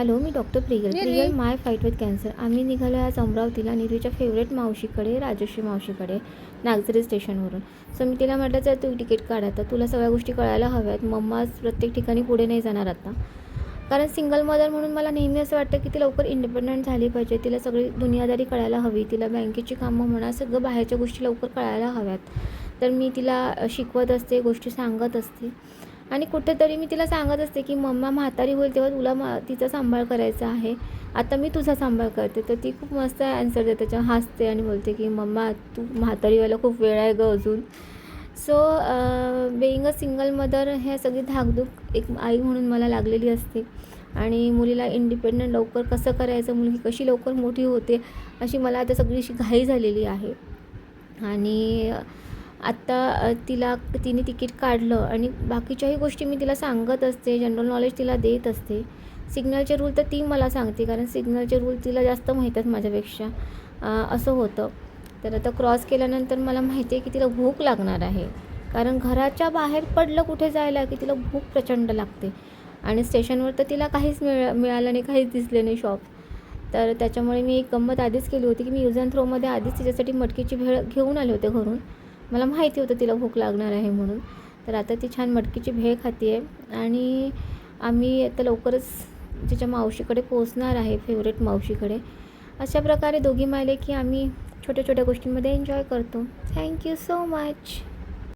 Hello, me doctor Priyal my fight with cancer. आम्ही निघालो आज अमरावतीला निधीच्या फेवरेट मावशीकडे, राजश्री मावशीकडे, नागझरी स्टेशनवरून. सो मी तिला म्हटलं, चल तू तिकीट काढ आता, तुला सगळ्या गोष्टी कळायला हव्यात. मम्मा प्रत्येक ठिकाणी पुढे नाही जाणार आता. कारण सिंगल मदर म्हणून मला नेहमी असं वाटतं की ती लवकर इंडिपेंडंट झाली पाहिजे. तिला सगळी दुनियादारी कळायला हवी. तिला बँकेची कामं म्हणा, सगळं बाहेरच्या गोष्टी लवकर कळायला हव्यात. तर मी तिला शिकवत असते, गोष्टी सांगत असते. आणि कुठेतरी मी तिला सांगत असते की मम्मा म्हातारी होईल तेव्हा तुला तिचा सांभाळ करायचा आहे, आता मी तुझा सांभाळ करते. तर ती खूप मस्त ॲन्सर देते, त्याच्या हसते आणि बोलते की मम्मा तू म्हातारी व्हायला खूप वेळ आहे गं अजून. So being a single mother हे सगळी धाकधूक एक आई म्हणून मला लागलेली असते. आणि मुलीला इंडिपेंडंट लवकर कसं करायचं, मुलगी कशी लवकर मोठी होते, अशी मला आता सगळी अशी घाई झालेली आहे. आणि आत्ता तिने तिकीट काढलं आणि बाकीच्याही गोष्टी मी तिला सांगत असते, जनरल नॉलेज तिला देत असते. सिग्नलचे रूल तर ती मला सांगते, कारण सिग्नलचे रूल तिला जास्त माहीत आहेत माझ्यापेक्षा. असं होतं. तर आता क्रॉस केल्यानंतर मला माहिती आहे की तिला भूक लागणार आहे, कारण घराच्या बाहेर पडलं कुठे जायला की तिला भूक प्रचंड लागते. आणि स्टेशनवर तर तिला काहीच मिळालं नाही, काहीच दिसले नाही शॉप. तर त्याच्यामुळे मी एक गंमत आधीच केली होती की मी यूज अँड थ्रोमध्ये आधीच तिच्यासाठी मटकीची भेळ घेऊन आले होते घरून. मला माहिती होतं तिला भूक लागणार आहे म्हणून. तर आता ती छान मटकीची भेळ खाते आहे. आणि आम्ही आता लवकरच तिच्या मावशीकडे पोहोचणार आहे, फेवरेट मावशीकडे. अशा प्रकारे दोघी की आम्ही छोट्या छोट्या गोष्टींमध्ये एन्जॉय करतो. Thank you so much.